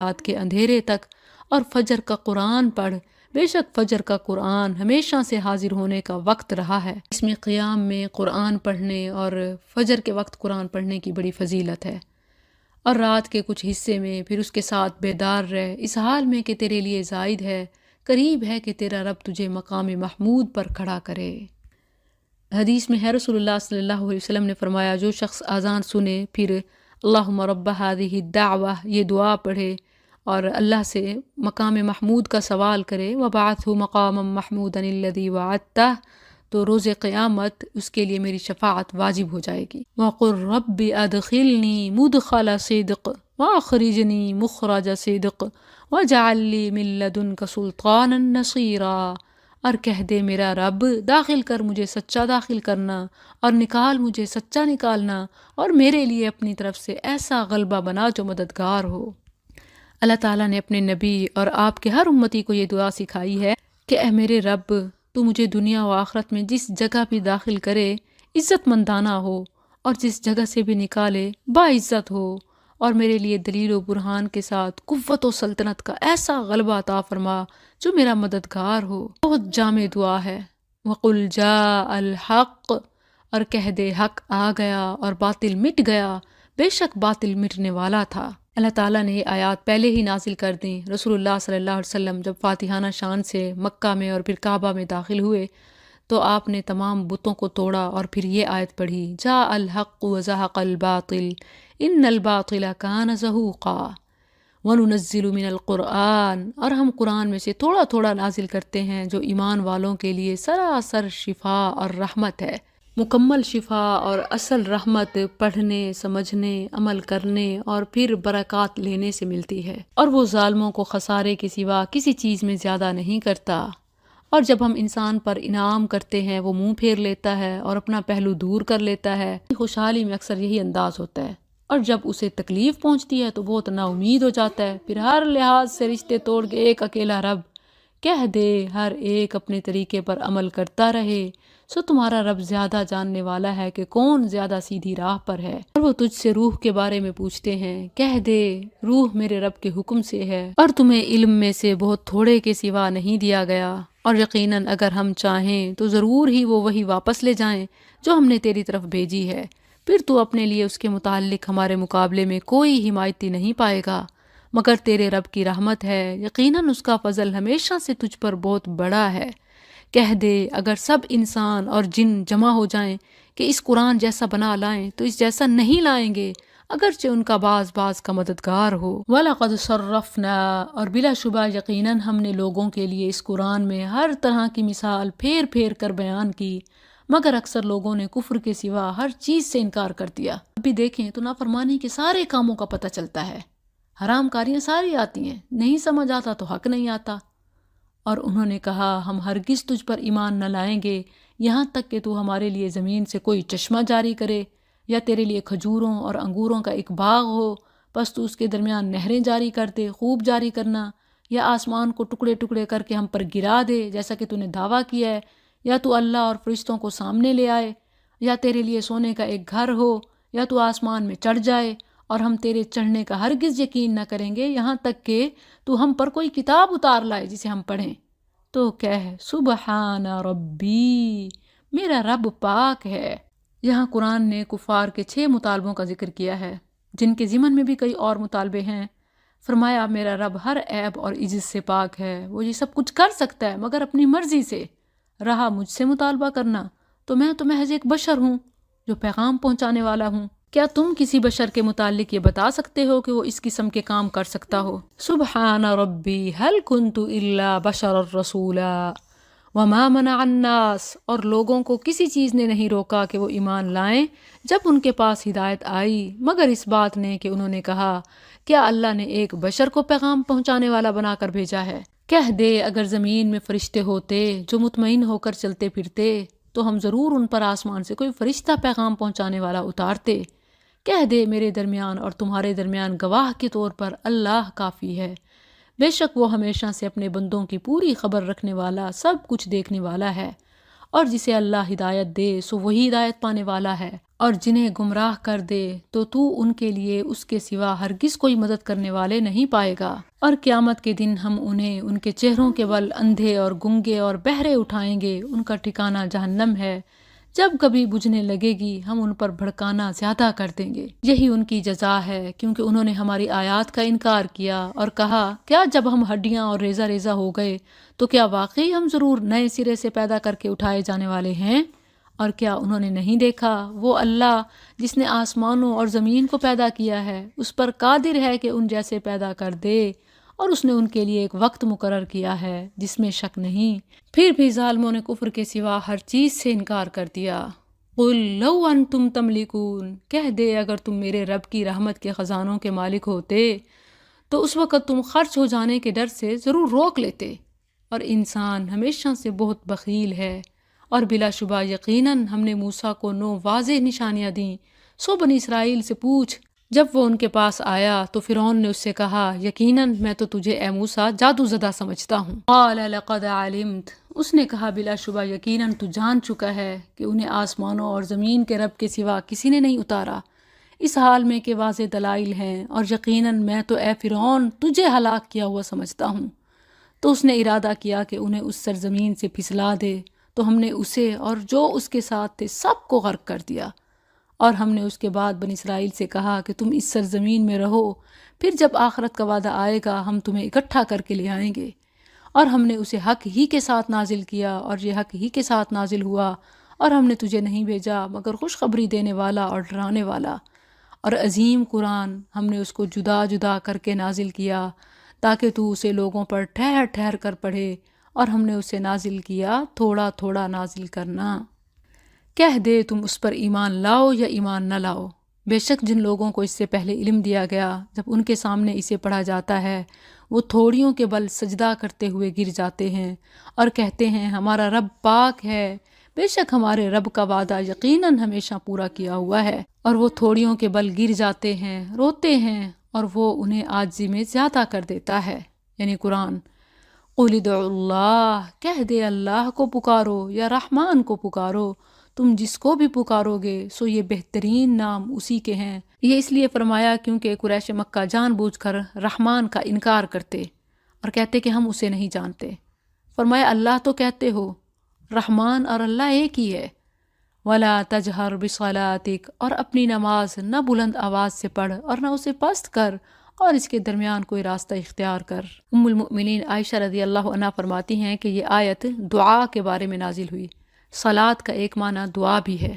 رات کے اندھیرے تک، اور فجر کا قرآن پڑھ، بے شک فجر کا قرآن ہمیشہ سے حاضر ہونے کا وقت رہا ہے۔ اس میں قیام میں قرآن پڑھنے اور فجر کے وقت قرآن پڑھنے کی بڑی فضیلت ہے، اور رات کے کچھ حصے میں پھر اس کے ساتھ بیدار رہ، اس حال میں کہ تیرے لیے زائد ہے، قریب ہے کہ تیرا رب تجھے مقام محمود پر کھڑا کرے۔ حدیث میں ہے رسول اللہ صلی اللہ علیہ وسلم نے فرمایا، جو شخص اذان سنے پھر اللہم رب ہذہ الدعوہ یہ دعا پڑھے اور اللہ سے مقام محمود کا سوال کرے، وبعثہ مقاما محمودا الذی وعدتہ، تو روز قیامت اس کے لیے میری شفاعت واجب ہو جائے گی۔ وقل رب ادخلنی مدخل صدق واخرجنی مخرج صدق واجعل لی من لدنک سلطانا نصیرا، اور کہہ دے میرا رب داخل کر مجھے سچا داخل کرنا، اور نکال مجھے سچا نکالنا، اور میرے لیے اپنی طرف سے ایسا غلبہ بنا جو مددگار ہو۔ اللہ تعالیٰ نے اپنے نبی اور آپ کے ہر امتی کو یہ دعا سکھائی ہے کہ اے میرے رب، تو مجھے دنیا و آخرت میں جس جگہ بھی داخل کرے عزت مندانہ ہو، اور جس جگہ سے بھی نکالے باعزت ہو، اور میرے لیے دلیل و برہان کے ساتھ قوت و سلطنت کا ایسا غلبہ عطا فرما جو میرا مددگار ہو۔ بہت جامع دعا ہے۔ وَقُلْ جَاءَ الْحَقُّ، اور کہہ دے حق آ گیا اور باطل مٹ گیا، بے شک باطل مٹنے والا تھا۔ اللہ تعالیٰ نے یہ آیات پہلے ہی نازل کر دیں۔ رسول اللہ صلی اللہ علیہ وسلم جب فاتحانہ شان سے مکہ میں اور پھر کعبہ میں داخل ہوئے تو آپ نے تمام بتوں کو توڑا اور پھر یہ آیت پڑھی، جاء الحق وزہق الباطل ان الباطل کان زہوقا وَنُنَزِّلُ مِنَ الْقُرْآنِ، اور ہم قرآن میں سے تھوڑا تھوڑا نازل کرتے ہیں جو ایمان والوں کے لیے سراسر شفا اور رحمت ہے۔ مکمل شفا اور اصل رحمت پڑھنے، سمجھنے، عمل کرنے اور پھر برکات لینے سے ملتی ہے، اور وہ ظالموں کو خسارے کے سوا کسی چیز میں زیادہ نہیں کرتا۔ اور جب ہم انسان پر انعام کرتے ہیں وہ منہ پھیر لیتا ہے اور اپنا پہلو دور کر لیتا ہے۔ خوشحالی میں اکثر یہی انداز ہوتا ہے، اور جب اسے تکلیف پہنچتی ہے تو بہت نا امید ہو جاتا ہے، پھر ہر لحاظ سے رشتے توڑ کے ایک اکیلا رب کہہ دے ہر ایک اپنے طریقے پر عمل کرتا رہے، سو تمہارا رب زیادہ جاننے والا ہے کہ کون زیادہ سیدھی راہ پر ہے۔ اور وہ تجھ سے روح کے بارے میں پوچھتے ہیں، کہہ دے روح میرے رب کے حکم سے ہے، اور تمہیں علم میں سے بہت تھوڑے کے سوا نہیں دیا گیا، اور یقیناً اگر ہم چاہیں تو ضرور ہی وہ وہی واپس لے جائیں جو ہم نے تیری طرف بھیجی ہے، پھر تو اپنے لیے اس کے متعلق ہمارے مقابلے میں کوئی حمایتی نہیں پائے گا مگر تیرے رب کی رحمت ہے، یقیناً اس کا فضل ہمیشہ سے تجھ پر بہت بڑا ہے۔ کہہ دے اگر سب انسان اور جن جمع ہو جائیں کہ اس قرآن جیسا بنا لائیں تو اس جیسا نہیں لائیں گے، اگرچہ ان کا بعض کا مددگار ہو۔ وَلَقَدْ صَرَّفْنَا، اور بلا شبہ یقیناً ہم نے لوگوں کے لیے اس قرآن میں ہر طرح کی مثال پھیر پھیر کر بیان کی، مگر اکثر لوگوں نے کفر کے سوا ہر چیز سے انکار کر دیا۔ اب بھی دیکھیں تو نافرمانی کے سارے کاموں کا پتہ چلتا ہے، حرام کاریاں ساری آتی ہیں، نہیں سمجھ آتا تو حق نہیں آتا۔ اور انہوں نے کہا ہم ہرگز تجھ پر ایمان نہ لائیں گے یہاں تک کہ تو ہمارے لیے زمین سے کوئی چشمہ جاری کرے، یا تیرے لیے کھجوروں اور انگوروں کا ایک باغ ہو، پس تو اس کے درمیان نہریں جاری کر دے، خوب جاری کرنا، یا آسمان کو ٹکڑے ٹکڑے کر کے ہم پر گرا دے جیسا کہ تو نے دعویٰ کیا ہے، یا تو اللہ اور فرشتوں کو سامنے لے آئے، یا تیرے لیے سونے کا ایک گھر ہو، یا تو آسمان میں چڑھ جائے، اور ہم تیرے چڑھنے کا ہرگز یقین نہ کریں گے یہاں تک کہ تو ہم پر کوئی کتاب اتار لائے جسے ہم پڑھیں۔ تو کہہ سبحان ربی، میرا رب پاک ہے۔ یہاں قرآن نے کفار کے 6 مطالبوں کا ذکر کیا ہے جن کے ضمن میں بھی کئی اور مطالبے ہیں۔ فرمایا میرا رب ہر عیب اور عجز سے پاک ہے، وہ یہ سب کچھ کر سکتا ہے مگر اپنی مرضی سے۔ رہا مجھ سے مطالبہ کرنا تو میں تو محض ایک بشر ہوں جو پیغام پہنچانے والا ہوں۔ کیا تم کسی بشر کے متعلق یہ بتا سکتے ہو کہ وہ اس قسم کے کام کر سکتا ہو؟ سبحان ربی هل كنت الا بشر رسولا وما منع الناس، اور لوگوں کو کسی چیز نے نہیں روکا کہ وہ ایمان لائیں جب ان کے پاس ہدایت آئی، مگر اس بات نے کہ انہوں نے کہا کیا اللہ نے ایک بشر کو پیغام پہنچانے والا بنا کر بھیجا ہے؟ کہہ دے اگر زمین میں فرشتے ہوتے جو مطمئن ہو کر چلتے پھرتے تو ہم ضرور ان پر آسمان سے کوئی فرشتہ پیغام پہنچانے والا اتارتے۔ کہہ دے میرے درمیان اور تمہارے درمیان گواہ کے طور پر اللہ کافی ہے، بے شک وہ ہمیشہ سے اپنے بندوں کی پوری خبر رکھنے والا، سب کچھ دیکھنے والا ہے، اور جسے اللہ ہدایت دے سو وہی ہدایت پانے والا ہے۔ اور جنہیں گمراہ کر دے تو ان کے لیے اس کے سوا ہرگز کوئی مدد کرنے والے نہیں پائے گا۔ اور قیامت کے دن ہم انہیں ان کے چہروں کے بل اندھے اور گنگے اور بہرے اٹھائیں گے، ان کا ٹھکانہ جہنم ہے، جب کبھی بجھنے لگے گی ہم ان پر بھڑکانا زیادہ کر دیں گے۔ یہی ان کی جزا ہے، کیونکہ انہوں نے ہماری آیات کا انکار کیا اور کہا کیا جب ہم ہڈیاں اور ریزہ ریزہ ہو گئے تو کیا واقعی ہم ضرور نئے سرے سے پیدا کر کے اٹھائے جانے والے ہیں؟ اور کیا انہوں نے نہیں دیکھا وہ اللہ جس نے آسمانوں اور زمین کو پیدا کیا ہے اس پر قادر ہے کہ ان جیسے پیدا کر دے، اور اس نے ان کے لیے ایک وقت مقرر کیا ہے جس میں شک نہیں۔ پھر بھی ظالموں نے کفر کے سوا ہر چیز سے انکار کر دیا۔ قل لو انتم تملکون، کہہ دے اگر تم میرے رب کی رحمت کے خزانوں کے مالک ہوتے تو اس وقت تم خرچ ہو جانے کے ڈر سے ضرور روک لیتے، اور انسان ہمیشہ سے بہت بخیل ہے۔ اور بلا شبہ یقیناً ہم نے موسیٰ کو 9 واضح نشانیاں دیں، سو بنی اسرائیل سے پوچھ۔ جب وہ ان کے پاس آیا تو فرعون نے اس سے کہا یقیناً میں تو تجھے اے موسیٰ جادو زدہ سمجھتا ہوں۔ قال لقد علمت، اس نے کہا بلا شبہ یقیناً تو جان چکا ہے کہ انہیں آسمانوں اور زمین کے رب کے سوا کسی نے نہیں اتارا، اس حال میں کہ واضح دلائل ہیں، اور یقیناً میں تو اے فرعون تجھے ہلاک کیا ہوا سمجھتا ہوں۔ تو اس نے ارادہ کیا کہ انہیں اس سرزمین سے پھسلا دے، تو ہم نے اسے اور جو اس کے ساتھ تھے سب کو غرق کر دیا۔ اور ہم نے اس کے بعد بنی اسرائیل سے کہا کہ تم اس سرزمین میں رہو، پھر جب آخرت کا وعدہ آئے گا ہم تمہیں اکٹھا کر کے لے آئیں گے۔ اور ہم نے اسے حق ہی کے ساتھ نازل کیا، اور یہ حق ہی کے ساتھ نازل ہوا، اور ہم نے تجھے نہیں بھیجا مگر خوشخبری دینے والا اور ڈرانے والا۔ اور عظیم قرآن ہم نے اس کو جدا جدا کر کے نازل کیا تاکہ تو اسے لوگوں پر ٹھہر ٹھہر کر پڑھے، اور ہم نے اسے نازل کیا تھوڑا تھوڑا نازل کرنا۔ کہہ دے تم اس پر ایمان لاؤ یا ایمان نہ لاؤ، بے شک جن لوگوں کو اس سے پہلے علم دیا گیا جب ان کے سامنے اسے پڑھا جاتا ہے وہ تھوڑیوں کے بل سجدہ کرتے ہوئے گر جاتے ہیں اور کہتے ہیں ہمارا رب پاک ہے، بے شک ہمارے رب کا وعدہ یقیناً ہمیشہ پورا کیا ہوا ہے۔ اور وہ تھوڑیوں کے بل گر جاتے ہیں، روتے ہیں، اور وہ انہیں عاجزی میں زیادہ کر دیتا ہے، یعنی قرآن۔ قل ادعوا اللہ، کہہ دے اللہ کو پکارو یا رحمان کو پکارو، تم جس کو بھی پکارو گے سو یہ بہترین نام اسی کے ہیں۔ یہ اس لیے فرمایا کیونکہ قریش مکہ جان بوجھ کر رحمان کا انکار کرتے اور کہتے کہ ہم اسے نہیں جانتے۔ فرمایا اللہ تو کہتے ہو، رحمان اور اللہ ایک ہی ہے۔ وَلَا تَجْهَرْ بِصَلَاتِكَ، اور اپنی نماز نہ بلند آواز سے پڑھ اور نہ اسے پست کر، اور اس کے درمیان کوئی راستہ اختیار کر۔ ام المؤمنین عائشہ رضی اللہ عنہا فرماتی ہیں کہ یہ آیت دعا کے بارے میں نازل ہوئی۔ صلاۃ کا ایک معنی دعا بھی ہے۔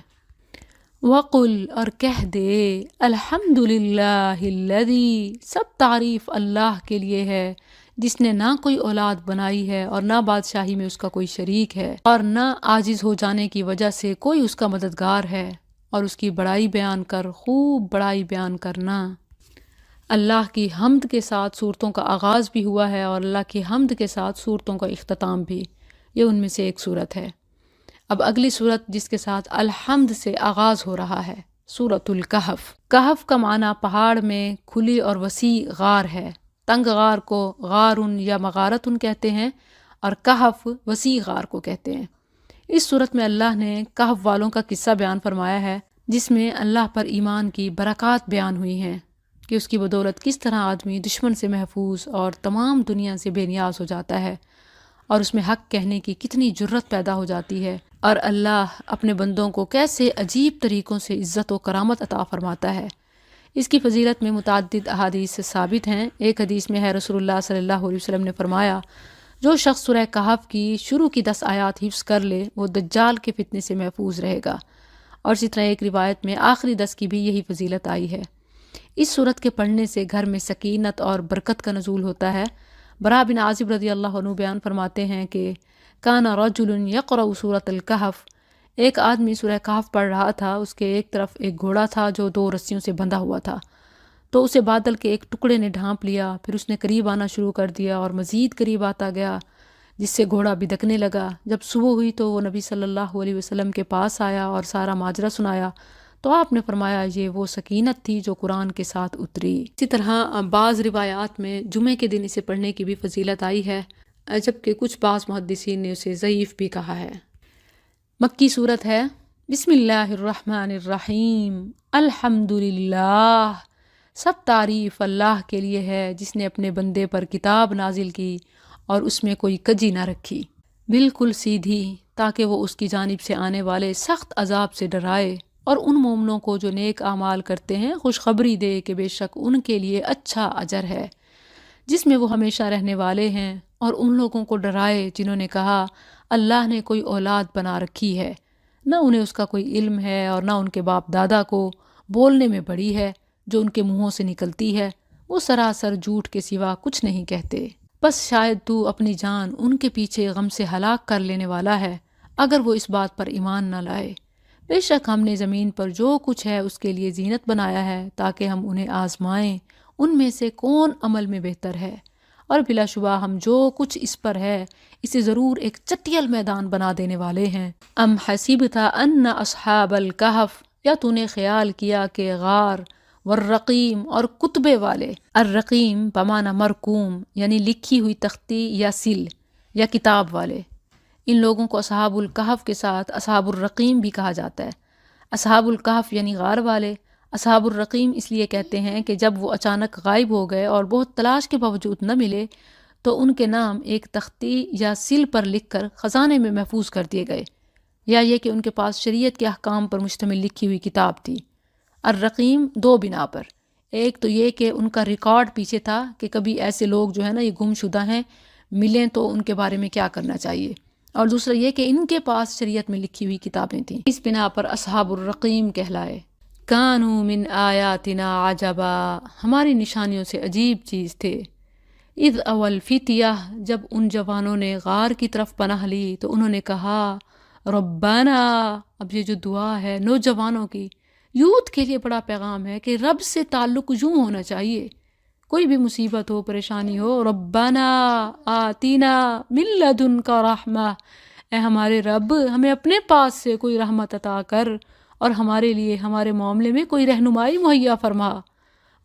وَقُلْ، اور کہہ دے الحمدللہ الذی، سب تعریف اللہ کے لیے ہے جس نے نہ کوئی اولاد بنائی ہے اور نہ بادشاہی میں اس کا کوئی شریک ہے، اور نہ عاجز ہو جانے کی وجہ سے کوئی اس کا مددگار ہے، اور اس کی بڑائی بیان کر، خوب بڑائی بیان کرنا۔ اللہ کی حمد کے ساتھ صورتوں کا آغاز بھی ہوا ہے اور اللہ کی حمد کے ساتھ صورتوں کا اختتام بھی، یہ ان میں سے ایک صورت ہے۔ اب اگلی صورت جس کے ساتھ الحمد سے آغاز ہو رہا ہے، سورۃ الکہف۔ کہف کا معنی پہاڑ میں کھلی اور وسیع غار ہے۔ تنگ غار کو غارن یا مغارتن کہتے ہیں، اور کہف وسیع غار کو کہتے ہیں۔ اس صورت میں اللہ نے کہف والوں کا قصہ بیان فرمایا ہے، جس میں اللہ پر ایمان کی برکات بیان ہوئی ہیں کہ اس کی بدولت کس طرح آدمی دشمن سے محفوظ اور تمام دنیا سے بے نیاز ہو جاتا ہے، اور اس میں حق کہنے کی کتنی جرت پیدا ہو جاتی ہے، اور اللہ اپنے بندوں کو کیسے عجیب طریقوں سے عزت و کرامت عطا فرماتا ہے۔ اس کی فضیلت میں متعدد احادیث سے ثابت ہیں۔ ایک حدیث میں ہے رسول اللہ صلی اللہ علیہ وسلم نے فرمایا جو شخص سورہ کہف کی شروع کی 10 آیات حفظ کر لے وہ دجال کے فتنے سے محفوظ رہے گا، اور اسی طرح ایک روایت میں آخری 10 کی بھی یہی فضیلت آئی ہے۔ اس صورت کے پڑھنے سے گھر میں سکینت اور برکت کا نزول ہوتا ہے۔ برا بن عازب رضی اللہ عنہ بیان فرماتے ہیں کہ کان رجل یقرأ سورۃ الکہف، ایک آدمی سورہ کہف پڑھ رہا تھا، اس کے ایک طرف ایک گھوڑا تھا جو 2 رسیوں سے بندھا ہوا تھا، تو اسے بادل کے ایک ٹکڑے نے ڈھانپ لیا، پھر اس نے قریب آنا شروع کر دیا اور مزید قریب آتا گیا، جس سے گھوڑا بدکنے لگا۔ جب صبح ہوئی تو وہ نبی صلی اللہ علیہ وسلم کے پاس آیا اور سارا ماجرا سنایا، تو آپ نے فرمایا یہ وہ سکینت تھی جو قرآن کے ساتھ اتری۔ اسی طرح بعض روایات میں جمعے کے دن اسے پڑھنے کی بھی فضیلت آئی ہے، جبکہ کچھ بعض محدثین نے اسے ضعیف بھی کہا ہے۔ مکی صورت ہے، بسم اللہ الرحمن الرحیم، الحمدللہ، سب تعریف اللہ کے لیے ہے جس نے اپنے بندے پر کتاب نازل کی اور اس میں کوئی کجی نہ رکھی، بالکل سیدھی، تاکہ وہ اس کی جانب سے آنے والے سخت عذاب سے ڈرائے اور ان مومنوں کو جو نیک اعمال کرتے ہیں خوشخبری دے کہ بے شک ان کے لیے اچھا اجر ہے جس میں وہ ہمیشہ رہنے والے ہیں، اور ان لوگوں کو ڈرائے جنہوں نے کہا اللہ نے کوئی اولاد بنا رکھی ہے، نہ انہیں اس کا کوئی علم ہے اور نہ ان کے باپ دادا کو، بولنے میں بڑی ہے جو ان کے منہوں سے نکلتی ہے، وہ سراسر جھوٹ کے سوا کچھ نہیں کہتے، بس شاید تو اپنی جان ان کے پیچھے غم سے ہلاک کر لینے والا ہے اگر وہ اس بات پر ایمان نہ لائے۔ بے شک ہم نے زمین پر جو کچھ ہے اس کے لیے زینت بنایا ہے تاکہ ہم انہیں آزمائیں ان میں سے کون عمل میں بہتر ہے، اور بلا شبہ ہم جو کچھ اس پر ہے اسے ضرور ایک چٹیل میدان بنا دینے والے ہیں۔ ام حسبت ان اصحاب الکہف، یا تو نے خیال کیا کہ غار والرقیم اور کتبے والے، الرقیم بمعنی مرقوم یعنی لکھی ہوئی تختی یا سل یا کتاب والے، ان لوگوں کو اصحاب الکہف کے ساتھ اصحاب الرقیم بھی کہا جاتا ہے۔ اصحاب الکہف یعنی غار والے، اصحاب الرقیم اس لیے کہتے ہیں کہ جب وہ اچانک غائب ہو گئے اور بہت تلاش کے باوجود نہ ملے تو ان کے نام ایک تختی یا سل پر لکھ کر خزانے میں محفوظ کر دیے گئے، یا یہ کہ ان کے پاس شریعت کے احکام پر مشتمل لکھی ہوئی کتاب تھی۔ الرقیم دو بنا پر، ایک تو یہ کہ ان کا ریکارڈ پیچھے تھا کہ کبھی ایسے لوگ جو ہے نا یہ گم شدہ ہیں، ملیں تو ان کے بارے میں کیا کرنا چاہیے، اور دوسرا یہ کہ ان کے پاس شریعت میں لکھی ہوئی کتابیں تھیں، اس بنا پر اصحاب الرقیم کہلائے۔ کانوا من آیاتنا عجبا، ہماری نشانیوں سے عجیب چیز تھے۔ اذ اول فتیہ، جب ان جوانوں نے غار کی طرف پناہ لی تو انہوں نے کہا ربنا، اب یہ جو دعا ہے نوجوانوں کی، یوتھ کے لیے بڑا پیغام ہے کہ رب سے تعلق یوں ہونا چاہیے، کوئی بھی مصیبت ہو پریشانی ہو، ربنا آتینا من لدنک رحمہ، اے ہمارے رب ہمیں اپنے پاس سے کوئی رحمت عطا کر اور ہمارے لیے ہمارے معاملے میں کوئی رہنمائی مہیا فرما۔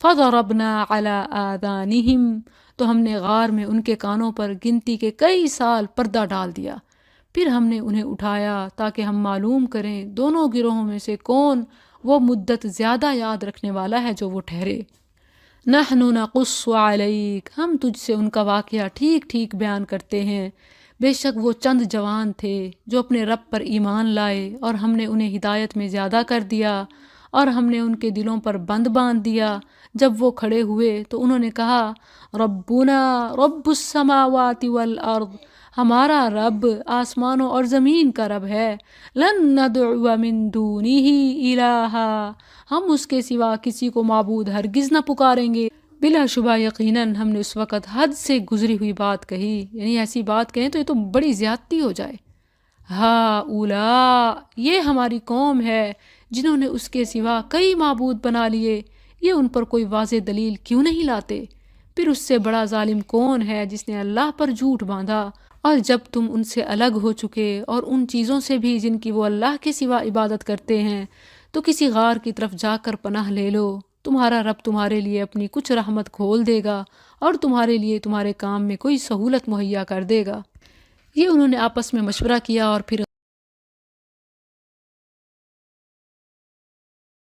فضربنا علی آذانہم، تو ہم نے غار میں ان کے کانوں پر گنتی کے کئی سال پردہ ڈال دیا، پھر ہم نے انہیں اٹھایا تاکہ ہم معلوم کریں دونوں گروہوں میں سے کون وہ مدت زیادہ یاد رکھنے والا ہے جو وہ ٹھہرے۔ نحن نقص علیک، ہم تجھ سے ان کا واقعہ ٹھیک ٹھیک بیان کرتے ہیں، بے شک وہ چند جوان تھے جو اپنے رب پر ایمان لائے اور ہم نے انہیں ہدایت میں زیادہ کر دیا، اور ہم نے ان کے دلوں پر بند باندھ دیا۔ جب وہ کھڑے ہوئے تو انہوں نے کہا ربنا رب السماوات والارض، ہمارا رب آسمانوں اور زمین کا رب ہے، لن ندعو من دونہ الہا، ہم اس کے سوا کسی کو معبود ہرگز نہ پکاریں گے۔ بلا شبہ یقیناً ہم نے اس وقت حد سے گزری ہوئی بات کہی، یعنی ایسی بات کہیں تو یہ تو بڑی زیادتی ہو جائے۔ ہؤلاء، یہ ہماری قوم ہے جنہوں نے اس کے سوا کئی معبود بنا لیے، یہ ان پر کوئی واضح دلیل کیوں نہیں لاتے؟ پھر اس سے بڑا ظالم کون ہے جس نے اللہ پر جھوٹ باندھا؟ اور جب تم ان سے الگ ہو چکے اور ان چیزوں سے بھی جن کی وہ اللہ کے سوا عبادت کرتے ہیں تو کسی غار کی طرف جا کر پناہ لے لو، تمہارا رب تمہارے لیے اپنی کچھ رحمت کھول دے گا اور تمہارے لیے تمہارے کام میں کوئی سہولت مہیا کر دے گا۔ یہ انہوں نے آپس میں مشورہ کیا اور پھر